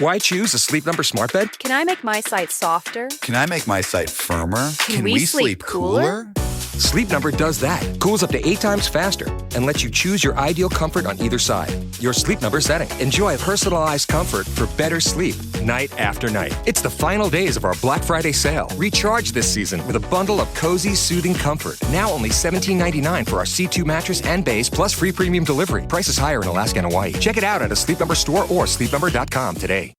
Why choose a Sleep Number smart bed? Can I make my site softer? Can I make my site firmer? Can we sleep cooler? Sleep Number does that. Cools up to 8 times faster and lets you choose your ideal comfort on either side. Your Sleep Number setting. Enjoy personalized comfort for better sleep night after night. It's the final days of our Black Friday sale. Recharge this season with a bundle of cozy, soothing comfort. Now only $17.99 for our C2 mattress and base, plus free premium delivery. Prices higher in Alaska and Hawaii. Check it out at a Sleep Number store or sleepnumber.com today.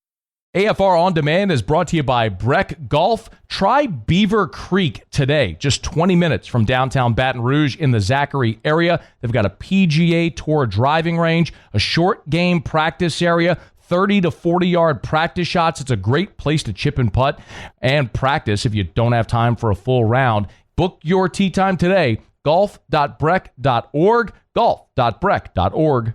AFR On Demand is brought to you by Breck Golf. Try Beaver Creek today, just 20 minutes from downtown Baton Rouge in the Zachary area. They've got a PGA Tour driving range, a short game practice area, 30 to 40-yard practice shots. It's a great place to chip and putt and practice if you don't have time for a full round. Book your tee time today, golf.breck.org, golf.breck.org.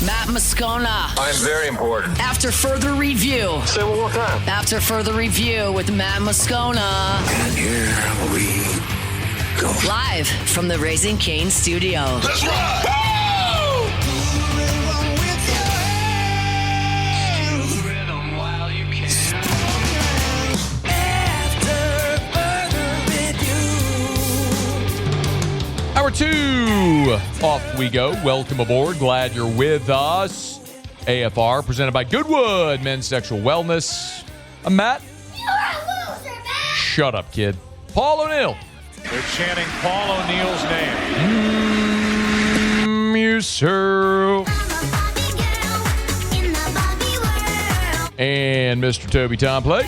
Matt Moscona. I'm very important. After further review. Say it one more time. After further review with Matt Moscona. And here we go. Live from the Raising Cane studio. Let's ride! Woo! Hour 2, off we go. Welcome aboard. Glad you're with us. AFR, presented by Goodwood Men's Sexual Wellness. I'm Matt. You're a loser, Matt. Shut up, kid. Paul O'Neill. They're chanting Paul O'Neill's name. You sir. And Mr. Toby Tomplay.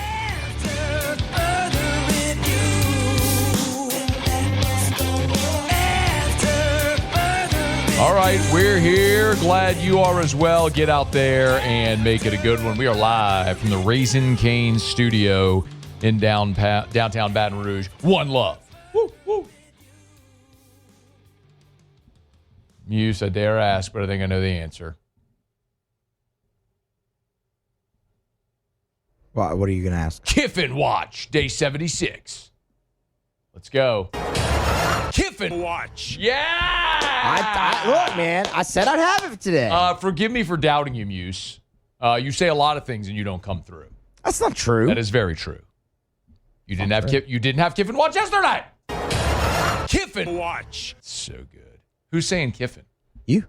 All right, we're here. Glad you are as well. Get out there and make it a good one. We are live from the Raising Cane studio in downtown Baton Rouge. One love. Woo, woo. Muse, I dare ask, but I think I know the answer. What are you going to ask? Kiffin Watch, day 76. Let's go. Kiffin Watch. Yeah! Look, man, I said I'd have it today. Forgive me for doubting you, Muse. You say a lot of things and you don't come through. That's not true. That is very true. You didn't have Kiffin Watch yesterday. Kiffin Watch. So good. Who's saying Kiffin? You.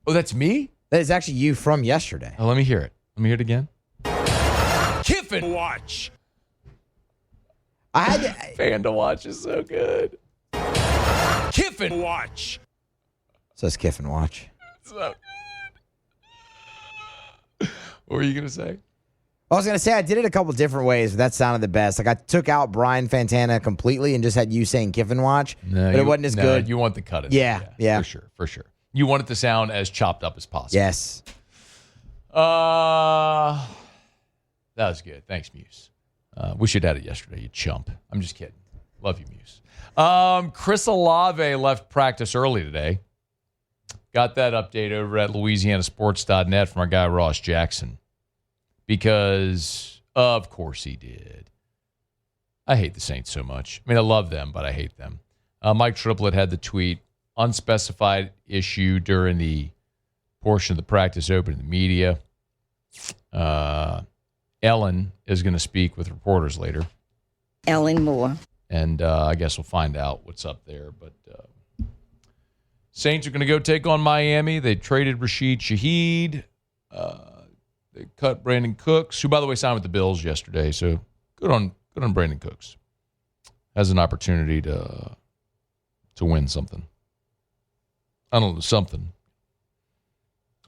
Oh, that's me? That is actually you from yesterday. Oh, let me hear it. Let me hear it again. Kiffin Watch. I had to, Panda Watch is so good. Kiffin Watch. Says Kiffin Watch. So good. What were you going to say? I was going to say I did it a couple different ways, but that sounded the best. Like I took out Brian Fantana completely and just had you saying Kiffin Watch, but it wasn't as good. You want the cut in Yeah. For sure. You want it to sound as chopped up as possible. Yes. That was good. Thanks, Muse. We should have had it yesterday, you chump. I'm just kidding. Love you, Muse. Chris Olave left practice early today. Got that update over at LouisianaSports.net from our guy Ross Jackson. Because, of course he did. I hate the Saints so much. I mean, I love them, but I hate them. Mike Triplett had the tweet, unspecified issue during the portion of the practice open to the media. Ellen is going to speak with reporters later. Ellen Moore. And I guess we'll find out what's up there. But Saints are going to go take on Miami. They traded Rashid Shaheed. They cut Brandon Cooks, who, by the way, signed with the Bills yesterday. So good on Brandon Cooks. Has an opportunity to win something. I don't know, something.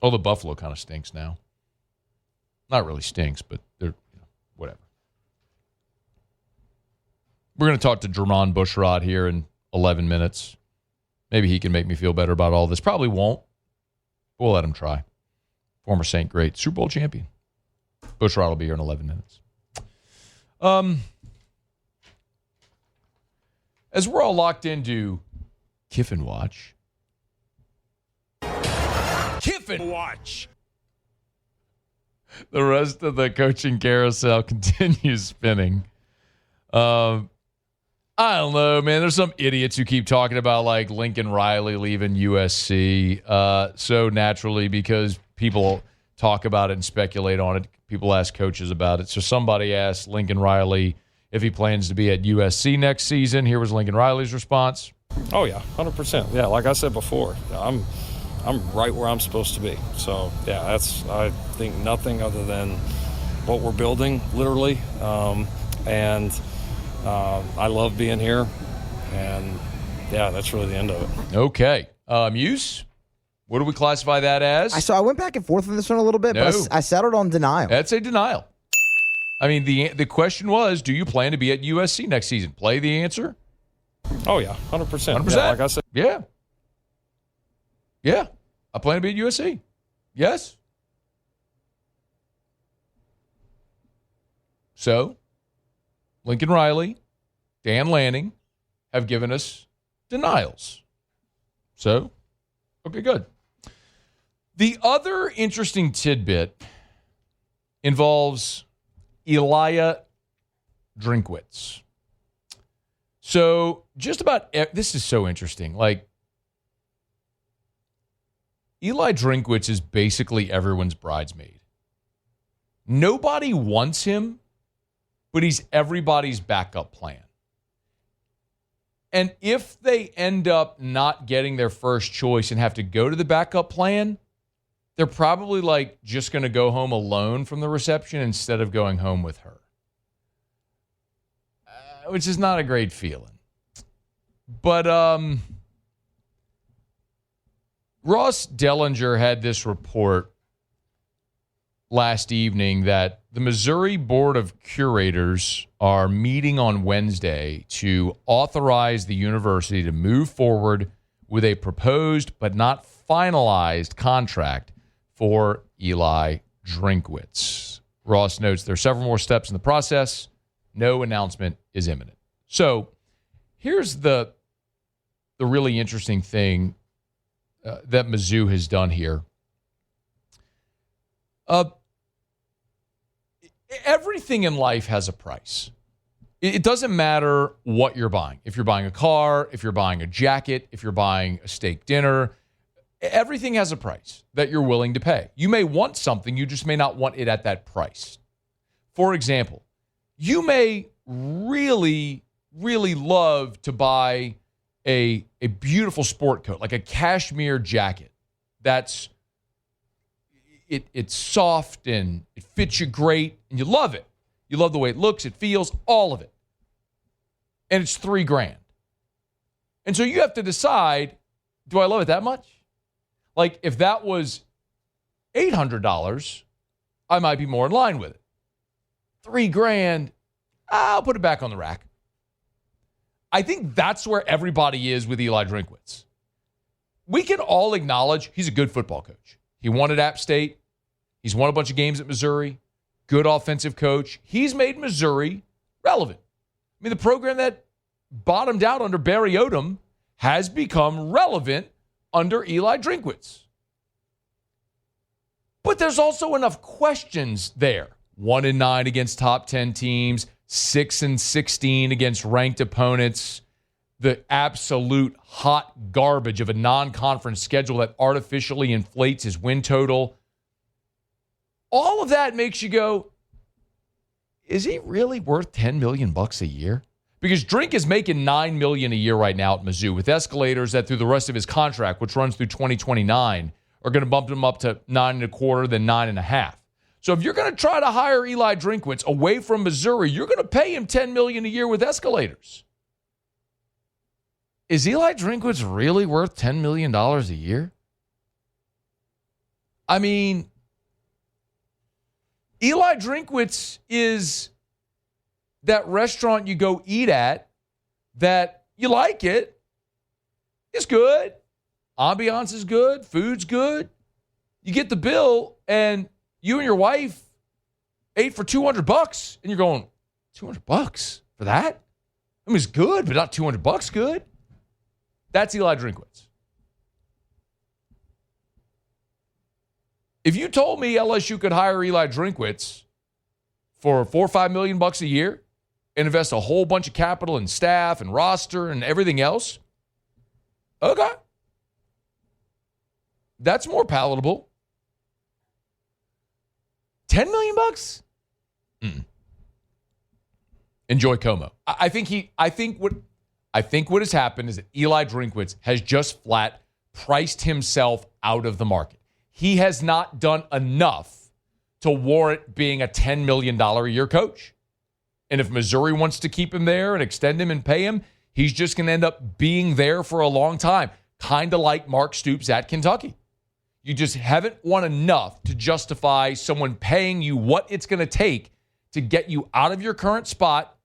Although Buffalo kind of stinks now. Not really stinks, but they're whatever. We're going to talk to Jermon Bushrod here in 11 minutes. Maybe he can make me feel better about all this. Probably won't. We'll let him try. Former Saint great, Super Bowl champion. Bushrod will be here in 11 minutes. As we're all locked into Kiffin Watch. Kiffin Watch. The rest of the coaching carousel continues spinning. I don't know, man. There's some idiots who keep talking about like Lincoln Riley leaving USC so naturally because people talk about it and speculate on it. People ask coaches about it. So somebody asked Lincoln Riley if he plans to be at USC next season. Here was Lincoln Riley's response. Oh, yeah, 100%. Yeah, like I said before, I'm right where I'm supposed to be. So, yeah, I think nothing other than what we're building, literally. And I love being here. And, yeah, that's really the end of it. Okay. Muse, what do we classify that as? So I went back and forth on this one a little bit, but I settled on denial. That's a denial. I mean, the question was, do you plan to be at USC next season? Play the answer. Oh, yeah, 100%. 100%. Yeah, like I said. Yeah. Yeah. I plan to be at USC. Yes. So, Lincoln Riley, Dan Lanning have given us denials. So, okay, good. The other interesting tidbit involves Eli Drinkwitz. So, just about this is so interesting. Like, Eli Drinkwitz is basically everyone's bridesmaid. Nobody wants him, but he's everybody's backup plan. And if they end up not getting their first choice and have to go to the backup plan, they're probably like just going to go home alone from the reception instead of going home with her. Which is not a great feeling. But Ross Dellinger had this report last evening that the Missouri Board of Curators are meeting on Wednesday to authorize the university to move forward with a proposed but not finalized contract for Eli Drinkwitz. Ross notes there are several more steps in the process. No announcement is imminent. So here's the really interesting thing that Mizzou has done here. Everything in life has a price. It doesn't matter what you're buying. If you're buying a car, if you're buying a jacket, if you're buying a steak dinner, everything has a price that you're willing to pay. You may want something, you just may not want it at that price. For example, you may really, really love to buy a beautiful sport coat, like a cashmere jacket that's it's soft and it fits you great and you love it. You love the way it looks, it feels, all of it. And it's $3,000. And so you have to decide, do I love it that much? Like if that was $800, I might be more in line with it. $3,000, I'll put it back on the rack. I think that's where everybody is with Eli Drinkwitz. We can all acknowledge he's a good football coach. He won at App State. He's won a bunch of games at Missouri. Good offensive coach. He's made Missouri relevant. I mean, the program that bottomed out under Barry Odom has become relevant under Eli Drinkwitz. But there's also enough questions there. 1-9 against top 10 teams, 6-16 against ranked opponents, the absolute hot garbage of a non-conference schedule that artificially inflates his win total. All of that makes you go, is he really worth $10 million a year? Because Drink is making $9 million a year right now at Mizzou with escalators that through the rest of his contract, which runs through 2029, are going to bump him up to 9.25, then 9.5. So if you're going to try to hire Eli Drinkwitz away from Missouri, you're going to pay him $10 million a year with escalators. Is Eli Drinkwitz really worth $10 million a year? I mean, Eli Drinkwitz is that restaurant you go eat at that you like it. It's good. Ambiance is good. Food's good. You get the bill and you and your wife ate for $200 and you're going, $200 for that? I mean, it's good, but not $200 good. That's Eli Drinkwitz. If you told me LSU could hire Eli Drinkwitz for $4 or $5 million a year and invest a whole bunch of capital and staff and roster and everything else, okay. That's more palatable $10 million bucks? Enjoy Como. I think what has happened is that Eli Drinkwitz has just flat priced himself out of the market. He has not done enough to warrant being a $10 million a year coach. And if Missouri wants to keep him there and extend him and pay him, he's just going to end up being there for a long time, kind of like Mark Stoops at Kentucky. You just haven't won enough to justify someone paying you what it's going to take to get you out of your current spot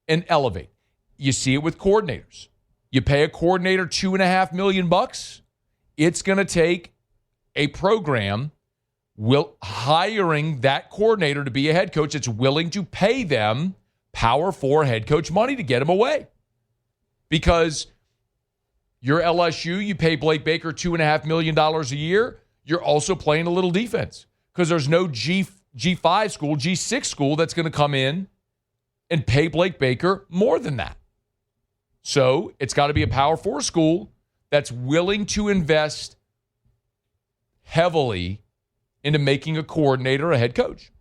and elevate. You see it with coordinators. You pay a coordinator $2.5 million. It's going to take a program hiring that coordinator to be a head coach that's willing to pay them Power 4 head coach money to get him away. Because you're LSU, you pay Blake Baker $2.5 million a year, you're also playing a little defense. Because there's no G5 school, G6 school that's going to come in and pay Blake Baker more than that. So it's got to be a Power 4 school that's willing to invest heavily into making a coordinator a head coach.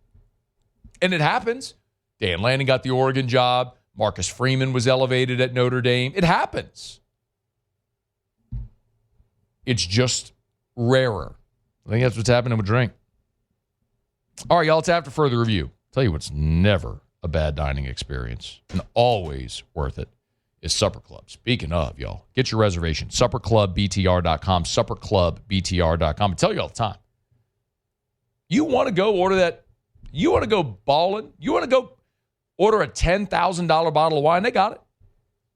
And it happens. Dan Lanning got the Oregon job. Marcus Freeman was elevated at Notre Dame. It happens. It's just rarer. I think that's what's happening with Drink. All right, y'all, it's after further review. Tell you what's never a bad dining experience and always worth it is Supper Club. Speaking of, y'all, get your reservation. SupperClubBTR.com, SupperClubBTR.com. I tell you all the time. You want to go order that? You want to go balling? You want to go order a $10,000 bottle of wine? They got it.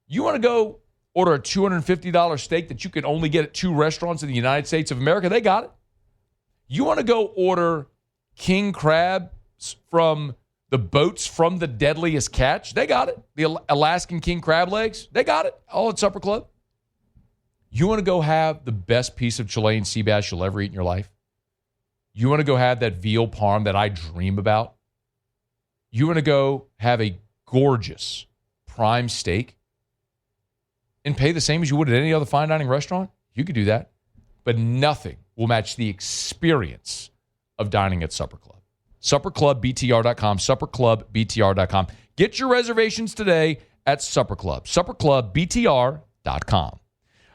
You want to go order a $250 steak that you can only get at 2 restaurants in the United States of America? They got it. You want to go order king crabs from the boats from the deadliest catch? They got it. The Alaskan king crab legs? They got it. All at Supper Club. You want to go have the best piece of Chilean sea bass you'll ever eat in your life? You want to go have that veal parm that I dream about? You want to go have a gorgeous prime steak and pay the same as you would at any other fine dining restaurant? You could do that. But nothing will match the experience of dining at Supper Club. SupperClubBTR.com, SupperClubBTR.com. Get your reservations today at Supper Club, SupperClubBTR.com.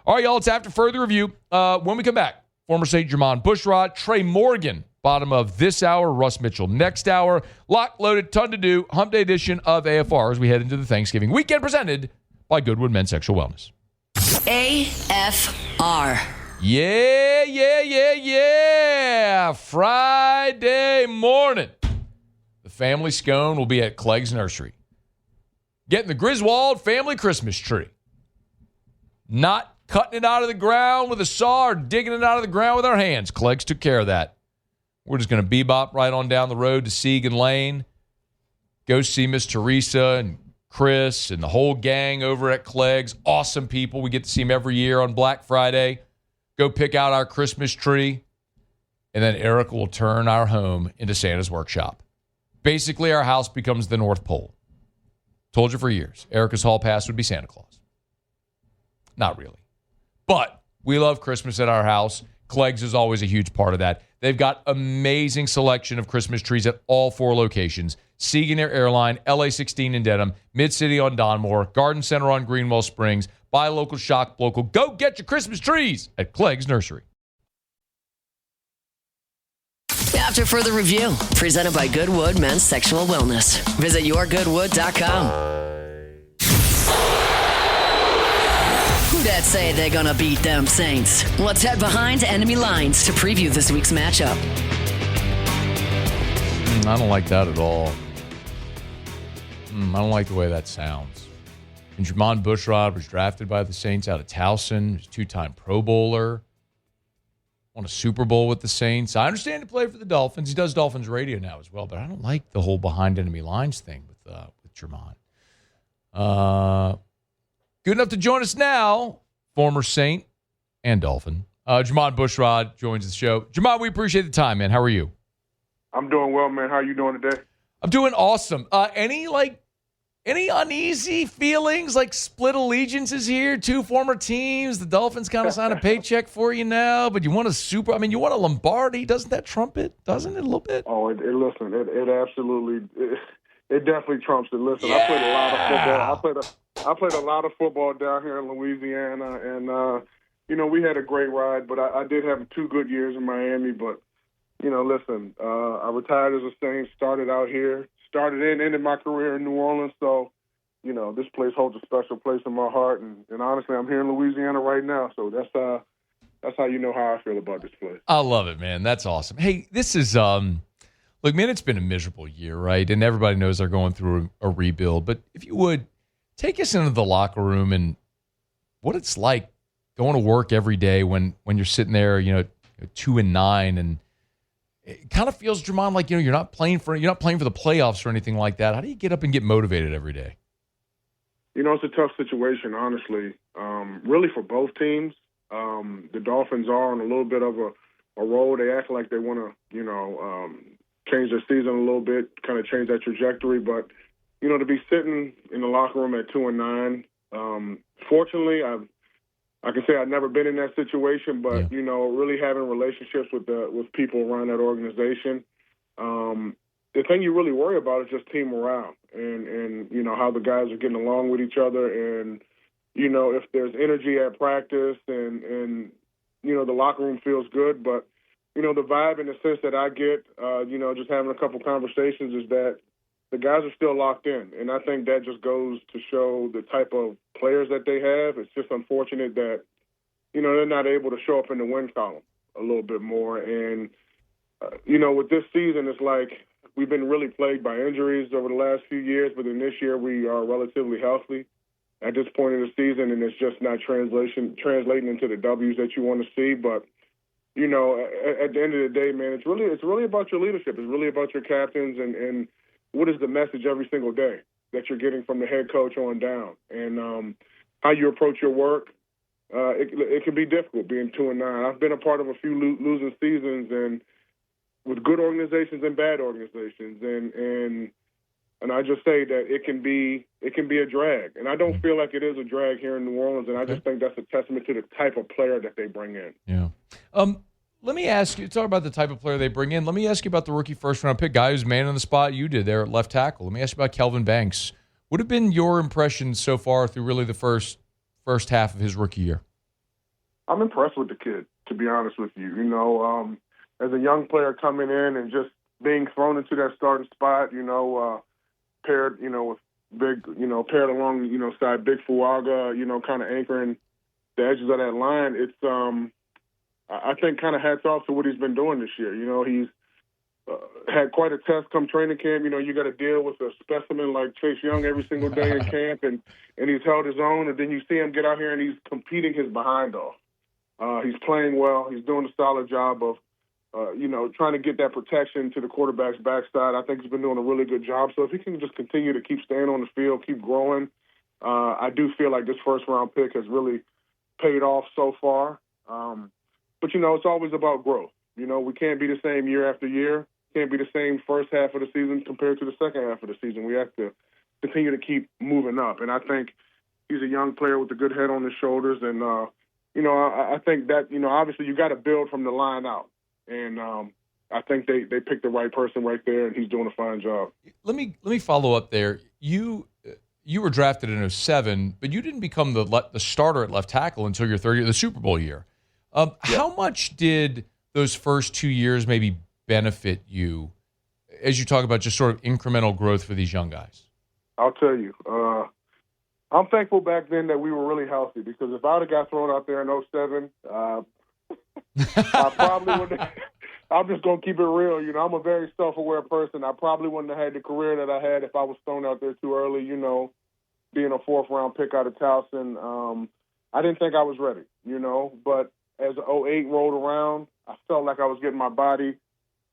All right, y'all, it's after further review. When we come back, former Saint Jermon Bushrod, Tre Morgan, bottom of this hour, Russ Mitchell next hour. Lock, loaded, ton to do, hump day edition of AFR as we head into the Thanksgiving weekend, presented by Goodwood Men's Sexual Wellness. AFR. Yeah. Friday morning, the family scone will be at Clegg's Nursery. Getting the Griswold family Christmas tree. Not cutting it out of the ground with a saw or digging it out of the ground with our hands. Clegg's took care of that. We're just going to bebop right on down the road to Seagan Lane. Go see Miss Teresa and Chris and the whole gang over at Clegg's. Awesome people. We get to see them every year on Black Friday. Go pick out our Christmas tree. And then Erica will turn our home into Santa's workshop. Basically, our house becomes the North Pole. Told you for years. Erica's hall pass would be Santa Claus. Not really. But we love Christmas at our house. Clegg's is always a huge part of that. They've got amazing selection of Christmas trees at all 4 locations. Seagan Air Airline, LA 16 in Dedham, Mid-City on Donmore, Garden Center on Greenwell Springs. Buy local, shop local. Go get your Christmas trees at Clegg's Nursery. After further review, presented by Goodwood Men's Sexual Wellness. Visit yourgoodwood.com. Who that say they're gonna beat them Saints? Let's head behind enemy lines to preview this week's matchup. I don't like that at all. I don't like the way that sounds. And Jermon Bushrod was drafted by the Saints out of Towson. He's a 2-time Pro Bowler. Won a Super Bowl with the Saints. I understand he played for the Dolphins. He does Dolphins radio now as well, but I don't like the whole behind enemy lines thing with Jermon. Good enough to join us now, former Saint and Dolphin. Jermon Bushrod joins the show. Jermon, we appreciate the time, man. How are you? I'm doing well, man. How are you doing today? I'm doing awesome. Any Any uneasy feelings, like split allegiances here? Two former teams. The Dolphins kind of sign a paycheck for you now, but you want you want a Lombardi. Doesn't that trump it? Doesn't it a little bit? Oh, listen, it absolutely, it definitely trumps it. Listen, Yeah! I played a lot of football. I played a lot of football down here in Louisiana, and, we had a great ride, but I did have 2 good years in Miami. But, listen, I retired as a Saint, started out here, ended my career in New Orleans. So, this place holds a special place in my heart. And honestly, I'm here in Louisiana right now. So that's how you know how I feel about this place. I love it, man. That's awesome. Hey, this is, look, man, it's been a miserable year, right? And everybody knows they're going through a rebuild. But if you would, take us into the locker room and what it's like going to work every day when you're sitting there, 2-9, and it kind of feels, Jermon, like you're not playing for the playoffs or anything like that. How do you get up and get motivated every day? It's a tough situation, honestly. Really for both teams. The Dolphins are on a little bit of a roll. They act like they want to, change their season a little bit, kind of change that trajectory. But to be sitting in the locker room at 2-9, fortunately, I can say I've never been in that situation, but really having relationships with people around that organization. The thing you really worry about is just team morale and how the guys are getting along with each other, and if there's energy at practice and the locker room feels good. But the vibe and the sense that I get, just having a couple conversations is that the guys are still locked in. And I think that just goes to show the type of players that they have. It's just unfortunate that, they're not able to show up in the win column a little bit more. And, with this season, it's like we've been really plagued by injuries over the last few years, but in this year we are relatively healthy at this point in the season, and it's just not translating into the W's that you want to see. But, at the end of the day, man, it's really about your leadership. It's really about your captains and what is the message every single day that you're getting from the head coach on down, and how you approach your work. It can be difficult being 2-9. I've been a part of a few losing seasons, and with good organizations and bad organizations, and I just say that it can be a drag, and I don't feel like it is a drag here in New Orleans, and I just think that's a testament to the type of player that they bring in. Yeah. Let me ask you, talk about the type of player they bring in. Let me ask you about the rookie first-round pick, guy who's man on the spot you did there at left tackle. Let me ask you about Kelvin Banks. What have been your impressions so far through really the first half of his rookie year? I'm impressed with the kid, to be honest with you. As a young player coming in and just being thrown into that starting spot, paired, with big, paired along, side Big Fuaga, kind of anchoring the edges of that line. It's, I think, kind of hats off to what he's been doing this year. He's had quite a test come training camp. You got to deal with a specimen like Chase Young every single day in camp, and he's held his own. And then you see him get out here and he's competing his behind off. He's playing well. He's doing a solid job of, trying to get that protection to the quarterback's backside. I think he's been doing a really good job. So if he can just continue to keep staying on the field, keep growing, I do feel like this first-round pick has really paid off so far. But, it's always about growth. We can't be the same year after year. Can't be the same first half of the season compared to the second half of the season. We have to continue to keep moving up. And I think he's a young player with a good head on his shoulders. And, I think that, obviously you got to build from the line out. And I think they picked the right person right there, and he's doing a fine job. Let me follow up there. You were drafted in 2007, but you didn't become the starter at left tackle until your third year, the Super Bowl year. How much did those first 2 years maybe benefit you as you talk about just sort of incremental growth for these young guys? I'll tell you. I'm thankful back then that we were really healthy, because if I would have got thrown out there in 2007, I probably wouldn't have. I'm just going to keep it real. I'm a very self-aware person. I probably wouldn't have had the career that I had if I was thrown out there too early, being a fourth-round pick out of Towson. I didn't think I was ready, but as 2008 rolled around, I felt like I was getting my body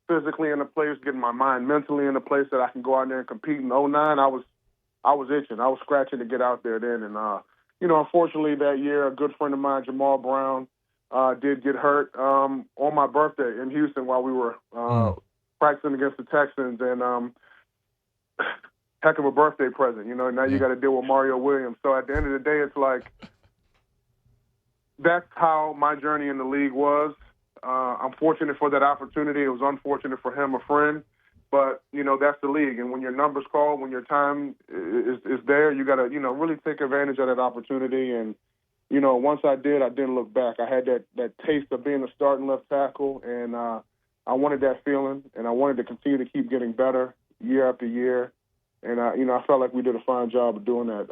physically in a place, getting my mind mentally in a place that I can go out there and compete. In 2009, I was itching. I was scratching to get out there then. And, unfortunately that year, a good friend of mine, Jamal Brown, did get hurt on my birthday in Houston while we were practicing against the Texans. And heck of a birthday present. You know, now you got to deal with Mario Williams. So at the end of the day, it's like that's how my journey in the league was. I'm fortunate for that opportunity. It was unfortunate for him, a friend. But, you know, that's the league. And when your number's called, when your time is there, you got to, you know, really take advantage of that opportunity. And, you know, once I did, I didn't look back. I had that taste of being a starting left tackle, and I wanted that feeling, and I wanted to continue to keep getting better year after year. And, I felt like we did a fine job of doing that,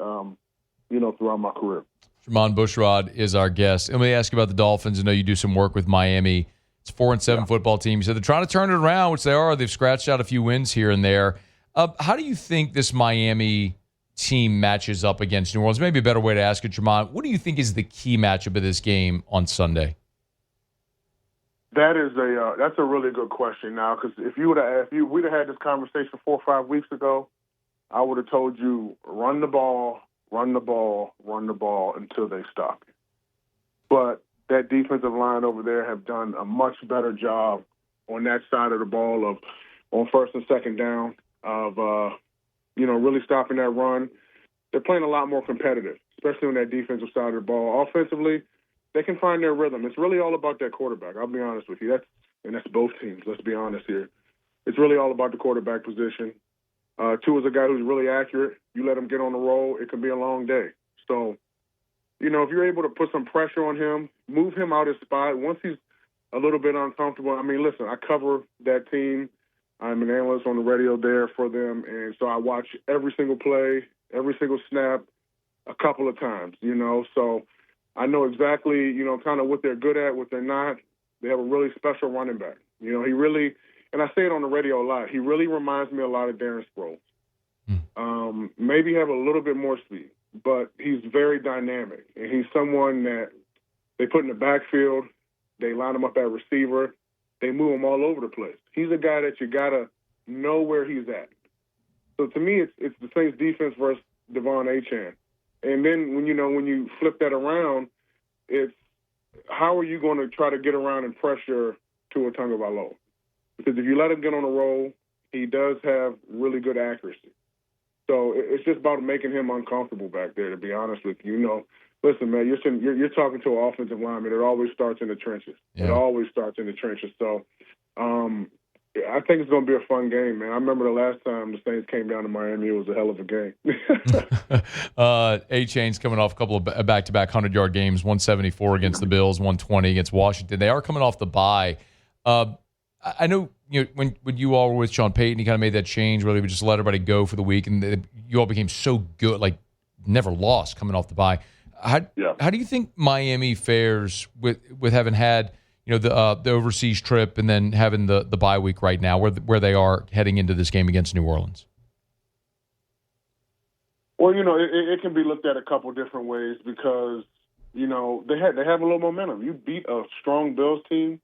throughout my career. Jermon Bushrod is our guest. And let me ask you about the Dolphins. I know you do some work with Miami. It's a 4-7 football team. You said they're trying to turn it around, which they are. They've scratched out a few wins here and there. How do you think this Miami team matches up against New Orleans? Maybe a better way to ask it, Jermon. What do you think is the key matchup of this game on Sunday? That's a really good question now, because if we'd have had this conversation 4 or 5 weeks ago, I would have told you run the ball until they stop you. But that defensive line over there have done a much better job on that side of the ball on first and second down of really stopping that run. They're playing a lot more competitive, especially on that defensive side of the ball. Offensively, they can find their rhythm. It's really all about that quarterback. I'll be honest with you. That's both teams. Let's be honest here. It's really all about the quarterback position. Tua is a guy who's really accurate. You let him get on the roll, it can be a long day. So, if you're able to put some pressure on him, move him out his spot, once he's a little bit uncomfortable. I mean, listen, I cover that team. I'm an analyst on the radio there for them, and so I watch every single play, every single snap a couple of times, So I know exactly, kind of what they're good at, what they're not. They have a really special running back. He really, and I say it on the radio a lot, he really reminds me a lot of Darren Sproles. Maybe have a little bit more speed, but he's very dynamic, and he's someone that they put in the backfield, they line him up at receiver, they move him all over the place. He's a guy that you got to know where he's at. So to me, it's the Saints defense versus Devon Achane. And then when you flip that around, it's how are you going to try to get around and pressure Tua Tagovailoa? Because if you let him get on a roll, he does have really good accuracy. So it's just about making him uncomfortable back there, to be honest with you. Listen, man, you're talking to an offensive lineman. It always starts in the trenches. Yeah. It always starts in the trenches. So I think it's going to be a fun game, man. I remember the last time the Saints came down to Miami. It was a hell of a game. Achane's coming off a couple of back-to-back 100-yard games, 174 against the Bills, 120 against Washington. They are coming off the bye. I know when you all were with Sean Payton, he kind of made that change where they would just let everybody go for the week, and you all became so good, like never lost coming off the bye. How do you think Miami fares with having had the overseas trip and then having the bye week right now, where they are heading into this game against New Orleans? Well, it can be looked at a couple different ways because they have a little momentum. You beat a strong Bills team,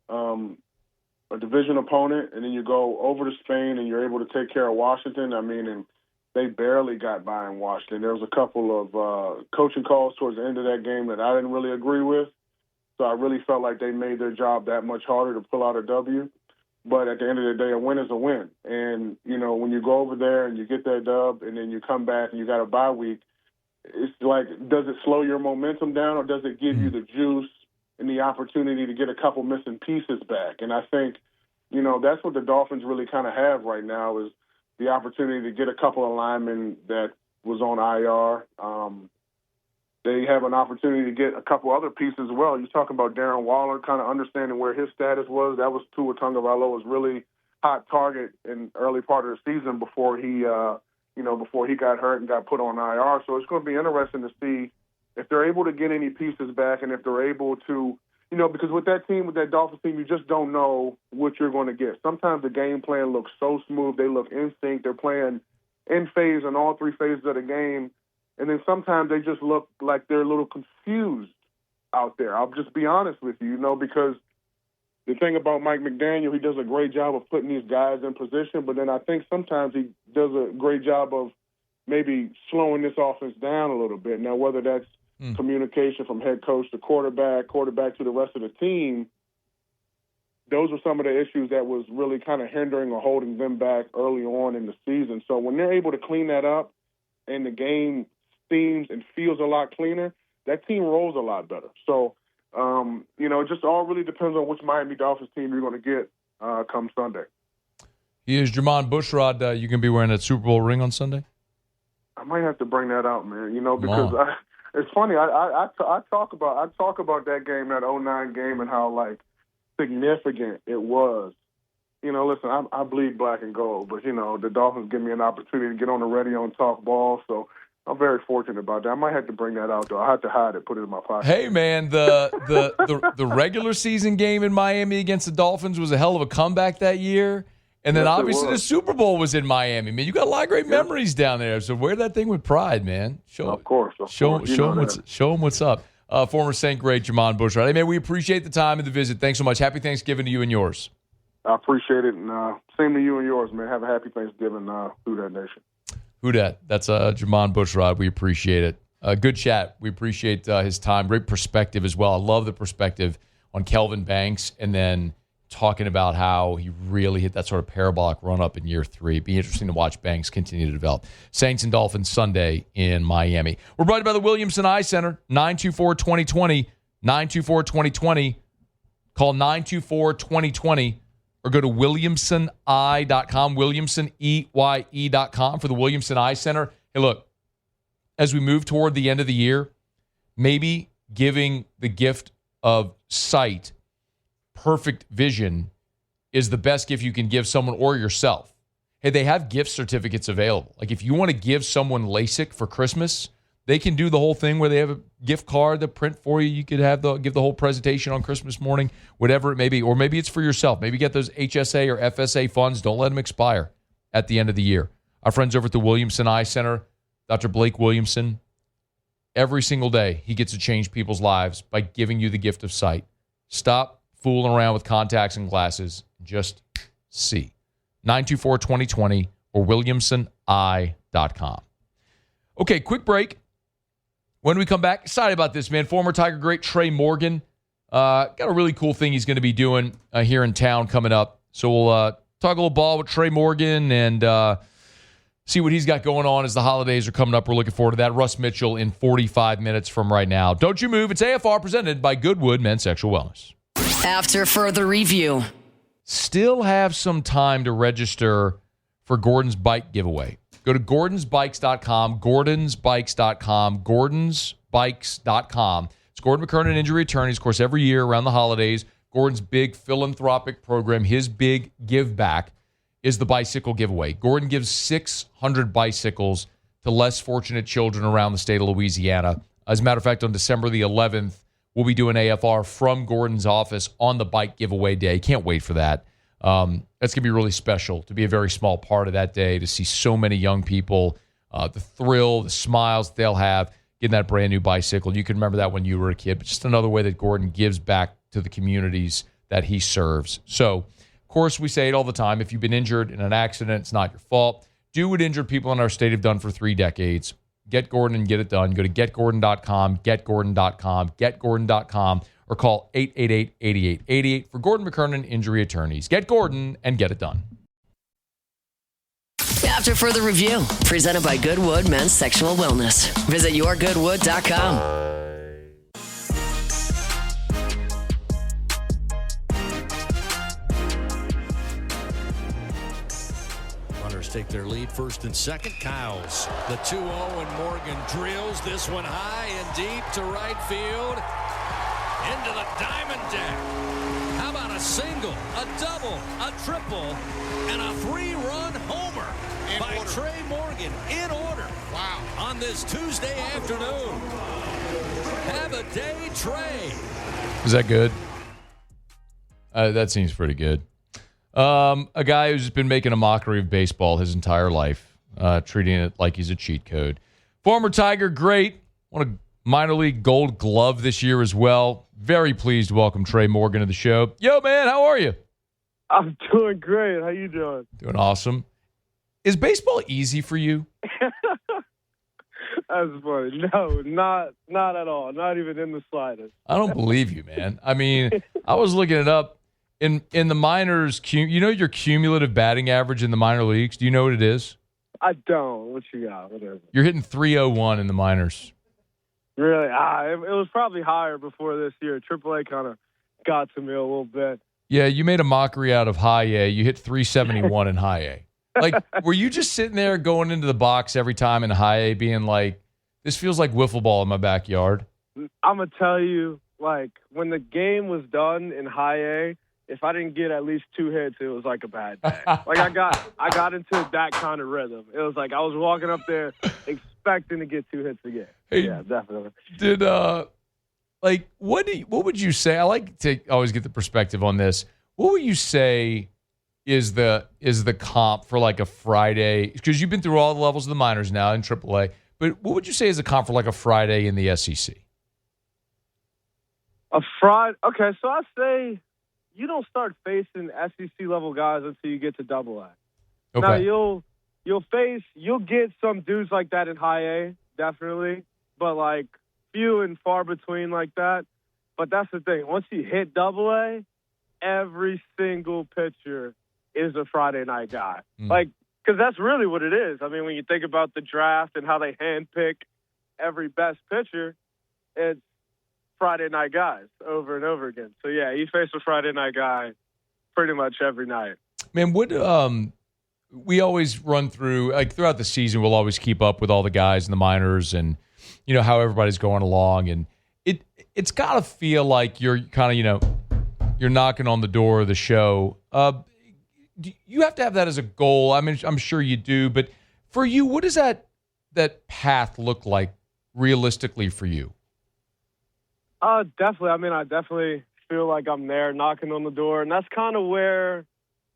a division opponent, and then you go over to Spain and you're able to take care of Washington. I mean, and they barely got by in Washington. There was a couple of coaching calls towards the end of that game that I didn't really agree with. So I really felt like they made their job that much harder to pull out a W. But at the end of the day, a win is a win. And, when you go over there and you get that dub and then you come back and you got a bye week, it's like, does it slow your momentum down or does it give you the juice and the opportunity to get a couple missing pieces back? And I think, that's what the Dolphins really kind of have right now is the opportunity to get a couple of linemen that was on IR. They have an opportunity to get a couple other pieces as well. You're talking about Darren Waller, kind of understanding where his status was. That was Tua Tagovailoa's really hot target in early part of the season before he got hurt and got put on IR. So it's going to be interesting to see if they're able to get any pieces back and if they're able to, because with that team, with that Dolphins team, you just don't know what you're going to get. Sometimes the game plan looks so smooth. They look in sync. They're playing in phase in all three phases of the game. And then sometimes they just look like they're a little confused out there. I'll just be honest with you, because the thing about Mike McDaniel, he does a great job of putting these guys in position, but then I think sometimes he does a great job of maybe slowing this offense down a little bit. Now, whether that's communication from head coach to quarterback to the rest of the team, those were some of the issues that was really kind of hindering or holding them back early on in the season. So when they're able to clean that up and the game seems and feels a lot cleaner, that team rolls a lot better. So, it just all really depends on which Miami Dolphins team you're going to get come Sunday. He is Jermon Bushrod. You can be wearing that Super Bowl ring on Sunday? I might have to bring that out, man, because it's funny. I talk about that game, that 2009 game, and how, like, significant it was. Listen, I bleed black and gold, but, the Dolphins give me an opportunity to get on the radio and talk ball, so I'm very fortunate about that. I might have to bring that out, though. I have to hide it, put it in my pocket. Hey, man, the regular season game in Miami against the Dolphins was a hell of a comeback that year. And then obviously the Super Bowl was in Miami. Man, you got a lot of great memories down there. So wear that thing with pride, man. Show them what's up. Former Saint great Jermon Bushrod. Hey, man, we appreciate the time and the visit. Thanks so much. Happy Thanksgiving to you and yours. I appreciate it, and same to you and yours, man. Have a happy Thanksgiving through that nation. Who dat? That's Jermon Bushrod. We appreciate it. Good chat. We appreciate his time. Great perspective as well. I love the perspective on Kelvin Banks and then talking about how he really hit that sort of parabolic run-up in year 3. It'd be interesting to watch Banks continue to develop. Saints and Dolphins Sunday in Miami. We're brought to you by the Williamson Eye Center, 924-2020, 924-2020. Call 924-2020 or go to williamsoneye.com, williamsoneye.com for the Williamson Eye Center. Hey, look, as we move toward the end of the year, maybe giving the gift of sight, perfect vision, is the best gift you can give someone or yourself. Hey, they have gift certificates available. Like if you want to give someone LASIK for Christmas, they can do the whole thing where they have a gift card that print for you. You could give the whole presentation on Christmas morning, whatever it may be. Or maybe it's for yourself. Maybe get those HSA or FSA funds. Don't let them expire at the end of the year. Our friends over at the Williamson Eye Center, Dr. Blake Williamson, every single day he gets to change people's lives by giving you the gift of sight. Stop fooling around with contacts and glasses. Just see. 924-2020 or williamsoneye.com. Okay, quick break. When we come back, excited about this, man. Former Tiger great Tre Morgan. Got a really cool thing he's going to be doing here in town coming up. So we'll talk a little ball with Tre Morgan and see what he's got going on as the holidays are coming up. We're looking forward to that. Russ Mitchell in 45 minutes from right now. Don't you move. It's AFR presented by Goodwood Men's Sexual Wellness. After further review. Still have some time to register for Gordon's bike giveaway. Go to gordonsbikes.com, gordonsbikes.com, gordonsbikes.com. It's Gordon McKernan Injury Attorneys. Of course, every year around the holidays, Gordon's big philanthropic program, his big give back, is the bicycle giveaway. Gordon gives 600 bicycles to less fortunate children around the state of Louisiana. As a matter of fact, on December the 11th, we'll be doing AFR from Gordon's office on the bike giveaway day. Can't wait for that. That's going to be really special to be a very small part of that day, to see so many young people, the thrill, the smiles they'll have getting that brand new bicycle. You can remember that when you were a kid, but just another way that Gordon gives back to the communities that he serves. So, of course, we say it all the time. If you've been injured in an accident, it's not your fault. Do what injured people in our state have done for 3 decades. Get Gordon and get it done. Go to getgordon.com, getgordon.com, getgordon.com, or call 888-8888 for Gordon McKernan Injury Attorneys. Get Gordon and get it done. After further review, presented by Goodwood Men's Sexual Wellness. Visit yourgoodwood.com. Take their lead first and second. Kyles, the 2-0, and Morgan drills this one high and deep to right field. Into the diamond deck. How about a single, a double, a triple, and a 3-run homer by Tre Morgan in order. Wow. On this Tuesday afternoon. Have a day, Tre. Is that good? That seems pretty good. A guy who's been making a mockery of baseball his entire life, treating it like he's a cheat code. Former Tiger great, won a minor league gold glove this year as well. Very pleased to welcome Tre Morgan to the show. Yo, man, how are you? I'm doing great. How you doing? Doing awesome. Is baseball easy for you? That's funny. No, not at all. Not even in the slightest. I don't believe you, man. I mean, I was looking it up. In the minors, you know your cumulative batting average in the minor leagues? Do you know what it is? I don't. What you got? What is it? You're hitting 301 in the minors. Really? It was probably higher before this year. AAA kind of got to me a little bit. Yeah, you made a mockery out of high A. You hit 371 in high A. Like, were you just sitting there going into the box every time in high A being like, this feels like wiffle ball in my backyard? I'm going to tell you, like, when the game was done in high A, if I didn't get at least 2 hits, it was like a bad day. Like, I got into that kind of rhythm. It was like I was walking up there expecting to get 2 hits again. Hey, yeah, definitely. Did like what would you say? I like to always get the perspective on this. What would you say is the comp for like a Friday? Because you've been through all the levels of the minors now in AAA. But what would you say is the comp for like a Friday in the SEC? A Friday? Okay, so I say you don't start facing SEC level guys until you get to Double A. Okay. Now you'll get some dudes like that in high A, definitely, but like few and far between like that. But that's the thing. Once you hit Double A, every single pitcher is a Friday night guy. Like, because that's really what it is. I mean, when you think about the draft and how they handpick every best pitcher, it's Friday night guys over and over again. So yeah, you face a Friday night guy pretty much every night. Man, what we always run through, like throughout the season, we'll always keep up with all the guys in the minors and you know how everybody's going along, and it's got to feel like you're kind of you're knocking on the door of the show. You have to have that as a goal. I mean, I'm sure you do, but for you, what does that path look like realistically for you? Definitely. I mean, I definitely feel like I'm there knocking on the door, and that's kind of where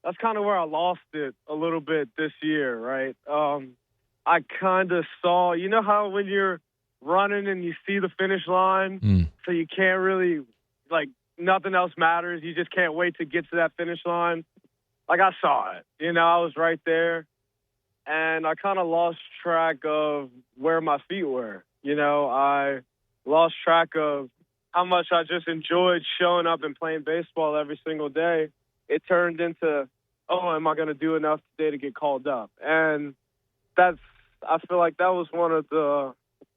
I lost it a little bit this year, right? I kind of saw, you know how when you're running and you see the finish line, so you can't really, like, nothing else matters. You just can't wait to get to that finish line. Like, I saw it. I was right there, and I kind of lost track of where my feet were. I lost track of how much I just enjoyed showing up and playing baseball every single day. It turned into, am I going to do enough today to get called up? And I feel like that was one of the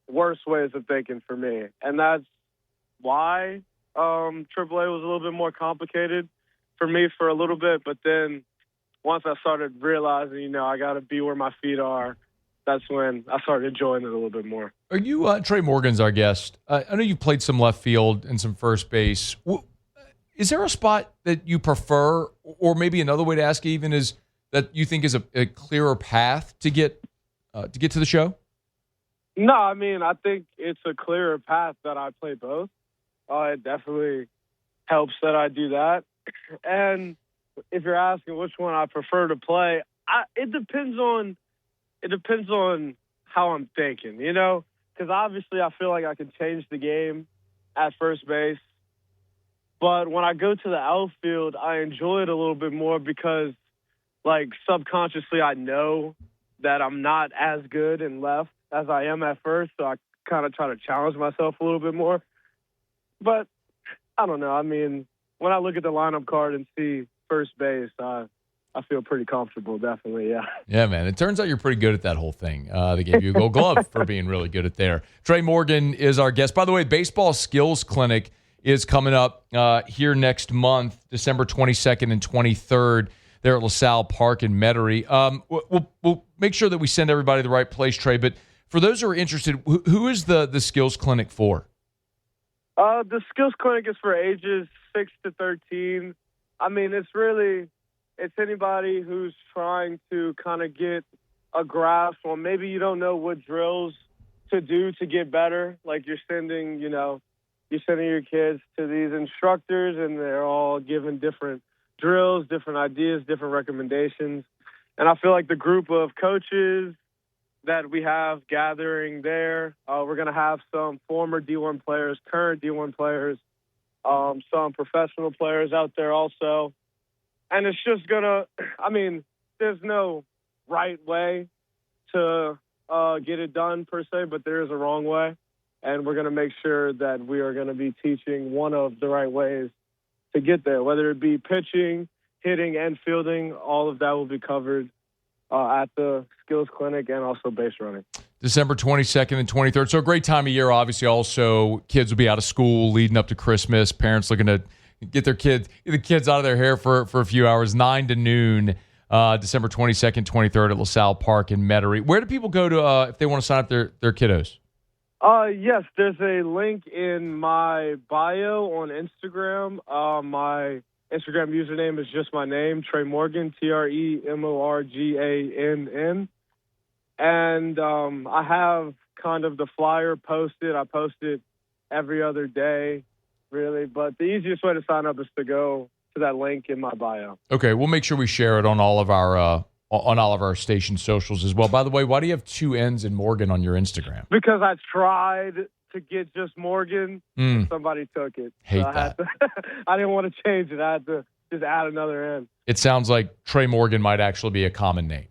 worst ways of thinking for me. And that's why AAA was a little bit more complicated for me for a little bit. But then once I started realizing, I got to be where my feet are, that's when I started enjoying it a little bit more. Are you, Tre Morgan's our guest. I know you've played some left field and some first base. Is there a spot that you prefer, or maybe another way to ask it even is that you think is a clearer path to get to the show? No, I mean, I think it's a clearer path that I play both. It definitely helps that I do that. And if you're asking which one I prefer to play, it depends on how I'm thinking, because obviously I feel like I can change the game at first base. But when I go to the outfield, I enjoy it a little bit more because, like, subconsciously I know that I'm not as good in left as I am at first, so I kind of try to challenge myself a little bit more. But I don't know. I mean, when I look at the lineup card and see first base, I feel pretty comfortable, definitely, yeah. Yeah, man. It turns out you're pretty good at that whole thing. They gave you a gold glove for being really good at there. Tre Morgan is our guest. By the way, Baseball Skills Clinic is coming up here next month, December 22nd and 23rd, there at LaSalle Park in Metairie. We'll make sure that we send everybody to the right place, Tre. But for those who are interested, who is the Skills Clinic for? The Skills Clinic is for ages 6 to 13. I mean, it's anybody who's trying to kind of get a grasp on maybe you don't know what drills to do to get better. Like you're sending your kids to these instructors and they're all given different drills, different ideas, different recommendations. And I feel like the group of coaches that we have gathering there, we're going to have some former D1 players, current D1 players, some professional players out there also. And it's just there's no right way to get it done per se, but there is a wrong way. And we're going to make sure that we are going to be teaching one of the right ways to get there, whether it be pitching, hitting, and fielding. All of that will be covered at the skills clinic and also base running. December 22nd and 23rd. So a great time of year. Obviously, also kids will be out of school leading up to Christmas. Parents looking to get the kids out of their hair for a few hours. 9 to noon, December 22nd, 23rd at LaSalle Park in Metairie. Where do people go to if they want to sign up their kiddos? Yes, there's a link in my bio on Instagram. My Instagram username is just my name, Tre Morgan, TREMORGANN. And I have kind of the flyer posted. I post it every other day, really. But the easiest way to sign up is to go to that link in my bio. Okay, we'll make sure we share it on all of our station socials as well. By the way, why do you have 2 N's in Morgan on your Instagram? Because I tried to get just Morgan, and somebody took it. Hate so that. I didn't want to change it. I had to just add another N. It sounds like Tre Morgan might actually be a common name.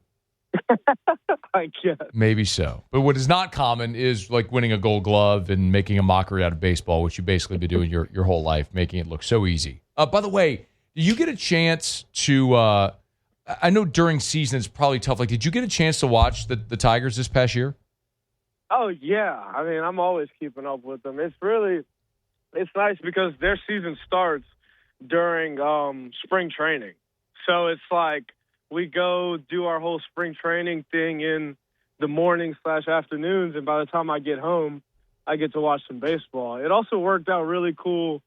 I guess. Maybe so. But what is not common is like winning a Gold Glove and making a mockery out of baseball, which you've basically been doing your whole life, making it look so easy. By the way, do you get a chance to I know during season it's probably tough. Like, did you get a chance to watch the Tigers this past year? Oh, yeah. I mean, I'm always keeping up with them. It's nice because their season starts during spring training. So it's like we go do our whole spring training thing in the morning/afternoons, and by the time I get home, I get to watch some baseball. It also worked out really cool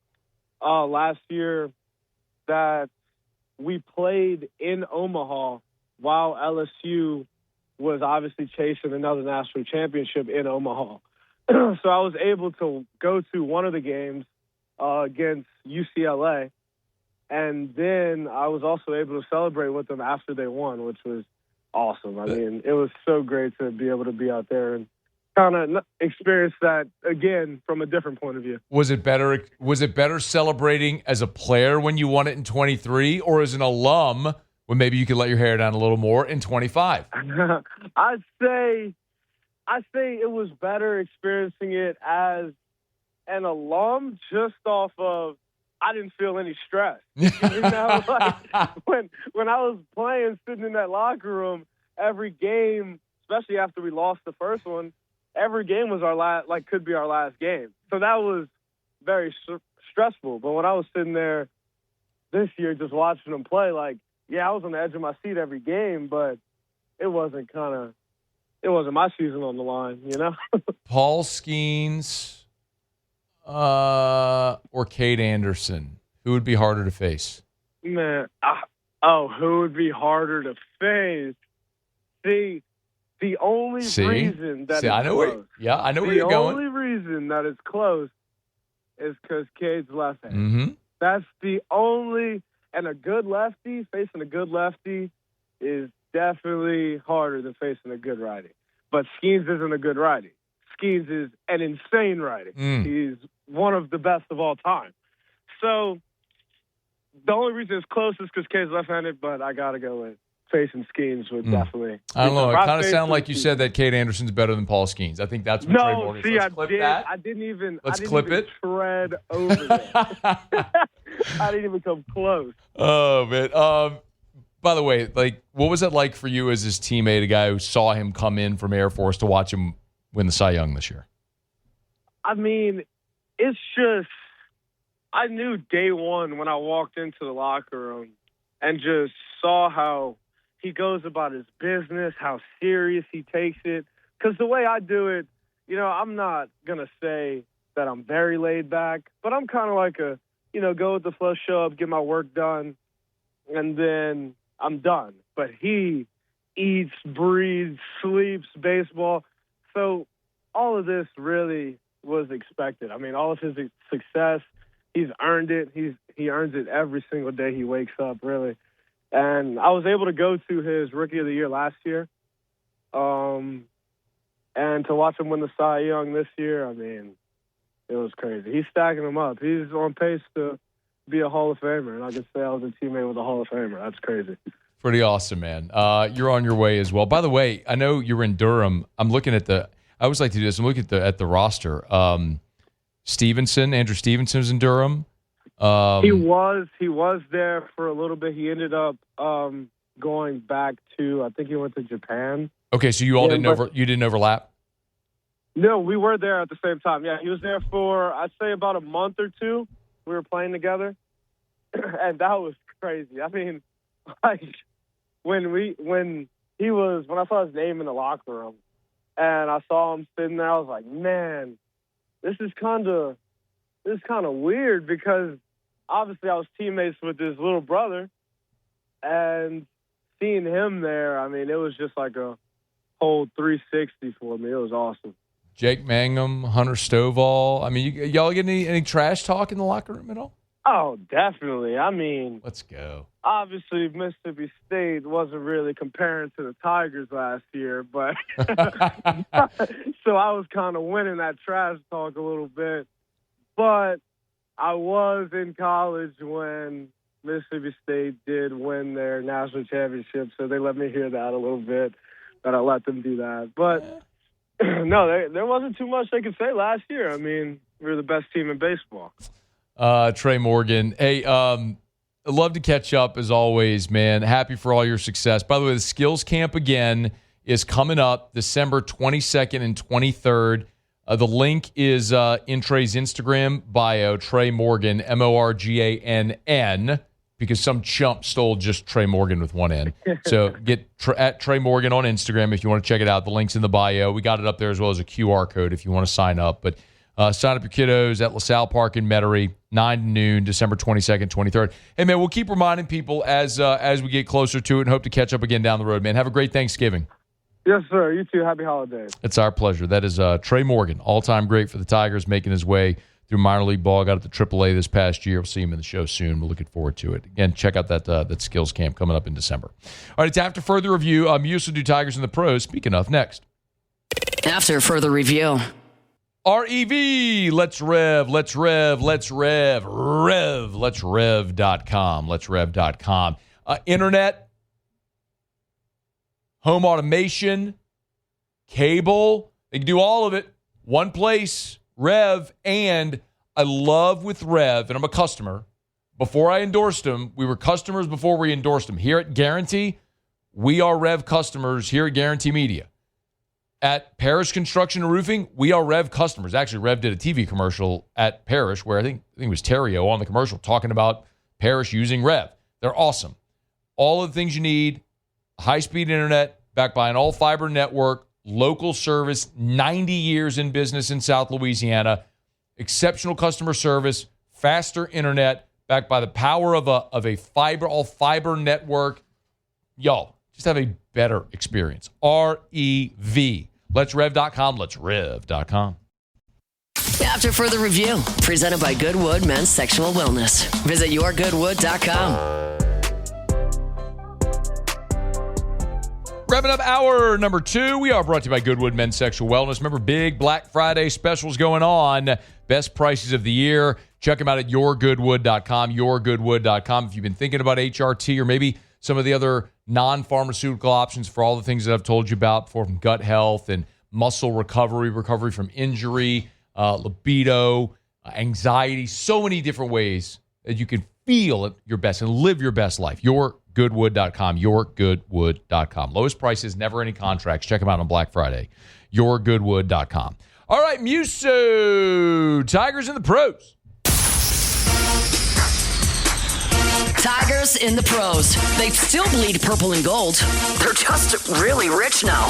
last year that we played in Omaha while LSU was obviously chasing another national championship in Omaha. So I was able to go to one of the games against UCLA, and then I was also able to celebrate with them after they won, which was awesome. I mean, it was so great to be able to be out there and kind of experience that again from a different point of view. Was it better celebrating as a player when you won it in 23 or as an alum when maybe you could let your hair down a little more in 25? I'd say it was better experiencing it as an alum just off of I didn't feel any stress. You know, like when I was playing, sitting in that locker room, every game, especially after we lost the first one, every game was our last, like could be our last game. So that was very stressful. But when I was sitting there this year just watching them play, like, yeah, I was on the edge of my seat every game, but it wasn't my season on the line, you know? Paul Skeens or Cade Anderson, who would be harder to face? Man, who would be harder to face? See, the only reason that I know close, I know where you're going. The only reason that it's close is because Cade's left-handed. Mm-hmm. That's the only, and a good lefty, facing a good lefty is definitely harder than facing a good righty. But Skeens isn't a good righty. Skeens is an insane righty. He's one of the best of all time. So the only reason it's close is because Cade's left-handed, but I got to go with facing Skeens would definitely. I don't know. It kind of sounded like you said that Cade Anderson's better than Paul Skeens. I think that's what Tre Morgan said. Let's clip that. I didn't even tread over that. I didn't even come close. Oh, man. By the way, like, what was it like for you as his teammate, a guy who saw him come in from Air Force to watch him win the Cy Young this year? I mean, it's just, I knew day one when I walked into the locker room and just saw how he goes about his business, how serious he takes it. Because the way I do it, you know, I'm not going to say that I'm very laid back, but I'm kind of like go with the flow, show up, get my work done, and then I'm done. But he eats, breathes, sleeps baseball. So all of this really was expected. I mean, all of his success, he's earned it. He earns it every single day he wakes up, really. And I was able to go to his Rookie of the Year last year, and to watch him win the Cy Young this year, I mean, it was crazy. He's stacking them up. He's on pace to be a Hall of Famer, and I can say I was a teammate with a Hall of Famer. That's crazy. Pretty awesome, man. You're on your way as well. By the way, I know you're in Durham. I'm looking at I always like to do this. I'm looking at the roster. Andrew Stevenson's in Durham. He was there for a little bit. He ended up going back to, I think he went to Japan. Okay, so you all didn't overlap? No, we were there at the same time. Yeah, he was there for, I'd say, about a month or two. We were playing together, and that was crazy. I mean, like when I saw his name in the locker room, and I saw him sitting there, I was like, man, this is kind of weird, because obviously I was teammates with his little brother, and seeing him there, I mean, it was just like a whole 360 for me. It was awesome. Jake Mangum, Hunter Stovall. I mean, y'all get any trash talk in the locker room at all? Oh, definitely. I mean, let's go. Obviously, Mississippi State wasn't really comparing to the Tigers last year, but so I was kind of winning that trash talk a little bit. But I was in college when Mississippi State did win their national championship, so they let me hear that a little bit, that I let them do that. But no, there wasn't too much they could say last year. I mean, we were the best team in baseball. Tre Morgan. Hey, I'd love to catch up as always, man. Happy for all your success. By the way, the skills camp again is coming up December 22nd and 23rd. The link is in Tre's Instagram bio, Tre Morgan, Morgann, because some chump stole just Tre Morgan with one N. So get at Tre Morgan on Instagram if you want to check it out. The link's in the bio. We got it up there as well as a QR code if you want to sign up. But sign up your kiddos at LaSalle Park in Metairie, 9 to noon, December 22nd, 23rd. Hey, man, we'll keep reminding people as we get closer to it and hope to catch up again down the road, man. Have a great Thanksgiving. Yes, sir. You too. Happy holidays. It's our pleasure. That is Tre Morgan, all-time great for the Tigers, making his way through minor league ball. Got at the AAA this past year. We'll see him in the show soon. We're looking forward to it. Again, check out that skills camp coming up in December. All right, it's After Further Review. Muse will do Tigers and the Pros. Speaking of, next. After Further Review. REV, let's rev, let's rev, let's rev, rev, let's rev.com, let's rev.com. Internet, home automation, cable, they can do all of it. One place, Rev. And I love with Rev, and I'm a customer. Before I endorsed them, we were customers before we endorsed them. Here at Guarantee, we are Rev customers here at Guarantee Media. At Parrish Construction and Roofing, we are Rev customers. Actually, Rev did a TV commercial at Parrish where I think it was Terrio on the commercial talking about Parrish using Rev. They're awesome. All of the things you need, high-speed internet, backed by an all-fiber network, local service, 90 years in business in South Louisiana, exceptional customer service, faster internet, backed by the power of a all-fiber network. Y'all, just have a better experience. REV. Let's rev.com. Let's rev.com. After Further Review, presented by Goodwood Men's Sexual Wellness. Visit yourgoodwood.com. Wrapping up hour number 2, we are brought to you by Goodwood Men's Sexual Wellness. Remember, big Black Friday specials going on. Best prices of the year. Check them out at yourgoodwood.com, yourgoodwood.com. If you've been thinking about HRT or maybe some of the other non-pharmaceutical options for all the things that I've told you about, from gut health and muscle recovery from injury, libido, anxiety, so many different ways that you can feel your best and live your best life. Yourgoodwood.com, yourgoodwood.com. Lowest prices, never any contracts. Check them out on Black Friday. Yourgoodwood.com. All right, Muso, Tigers and the Pros. Tigers in the Pros. They still bleed purple and gold. They're just really rich now.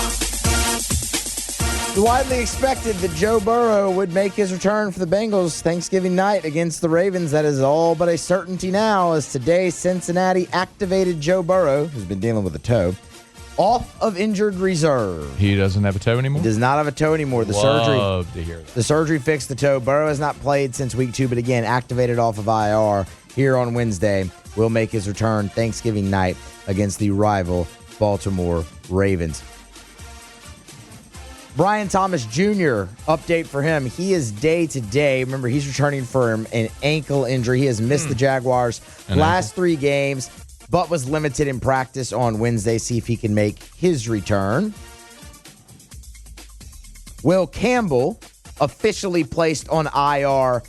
Widely expected that Joe Burrow would make his return for the Bengals Thanksgiving night against the Ravens. That is all but a certainty now, as today Cincinnati activated Joe Burrow, who's been dealing with a toe, off of injured reserve. He doesn't have a toe anymore? He does not have a toe anymore. Love to hear that. The surgery fixed the toe. Burrow has not played since week 2, but again, activated off of IR here on Wednesday. Will make his return Thanksgiving night against the rival Baltimore Ravens. Brian Thomas Jr., update for him. He is day-to-day. Remember, he's returning for an ankle injury. He has missed the Jaguars' last 3 games, but was limited in practice on Wednesday. See if he can make his return. Will Campbell officially placed on IR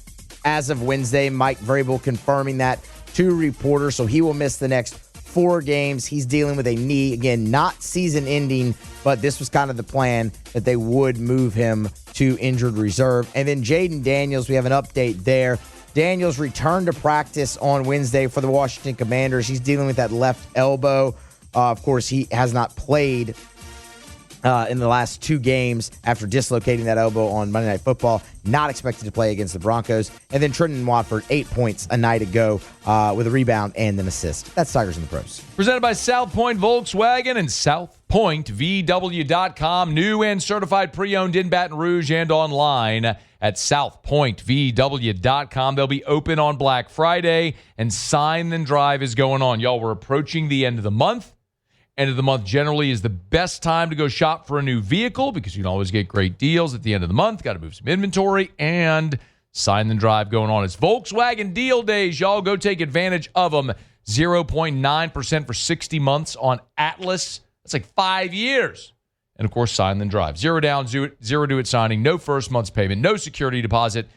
as of Wednesday. Mike Vrabel confirming that to reporters, so he will miss the next 4 games. He's dealing with a knee. Again, not season-ending, but this was kind of the plan that they would move him to injured reserve. And then Jaden Daniels, we have an update there. Daniels returned to practice on Wednesday for the Washington Commanders. He's dealing with that left elbow. Of course, he has not played in the last 2 games after dislocating that elbow on Monday Night Football. Not expected to play against the Broncos. And then Trenton Watford, 8 points a night ago with a rebound and an assist. That's Tigers in the Pros. Presented by South Point Volkswagen and SouthPointVW.com. New and certified pre-owned in Baton Rouge and online at SouthPointVW.com. They'll be open on Black Friday, and Sign and Drive is going on. Y'all, we're approaching the end of the month. End of the month generally is the best time to go shop for a new vehicle because you can always get great deals at the end of the month. Got to move some inventory, and Sign and Drive going on. It's Volkswagen Deal Days. Y'all go take advantage of them. 0.9% for 60 months on Atlas. That's like 5 years. And, of course, Sign and Drive. 0 down, 0 due at signing, no first month's payment, no security deposit.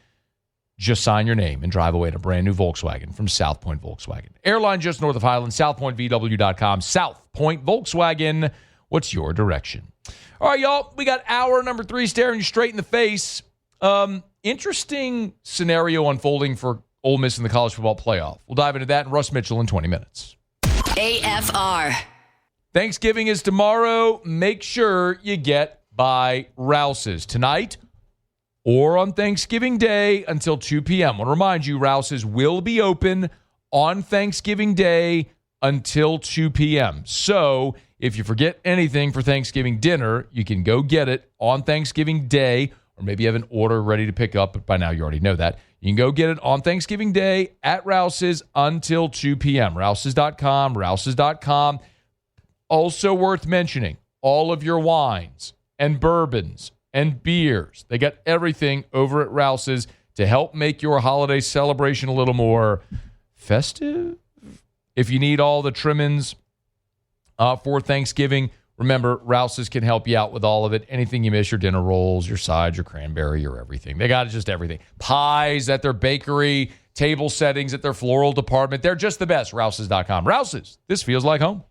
Just sign your name and drive away in a brand new Volkswagen from South Point Volkswagen. Airline just north of Highland, SouthPointVW.com. South Point Volkswagen. What's your direction? All right, y'all. We got hour number 3 staring you straight in the face. Interesting scenario unfolding for Ole Miss in the college football playoff. We'll dive into that and Russ Mitchell in 20 minutes. AFR. Thanksgiving is tomorrow. Make sure you get by Rouse's tonight or on Thanksgiving Day until 2 p.m. I want to remind you, Rouse's will be open on Thanksgiving Day until 2 p.m. So if you forget anything for Thanksgiving dinner, you can go get it on Thanksgiving Day, or maybe you have an order ready to pick up, but by now you already know that. You can go get it on Thanksgiving Day at Rouse's until 2 p.m. Rouse's.com, Rouse's.com. Also worth mentioning, all of your wines and bourbons and beers. They got everything over at Rouse's to help make your holiday celebration a little more festive. If you need all the trimmings for Thanksgiving, remember, Rouse's can help you out with all of it. Anything you miss, your dinner rolls, your sides, your cranberry, your everything. They got just everything. Pies at their bakery, table settings at their floral department. They're just the best. Rouse's.com. Rouse's, this feels like home.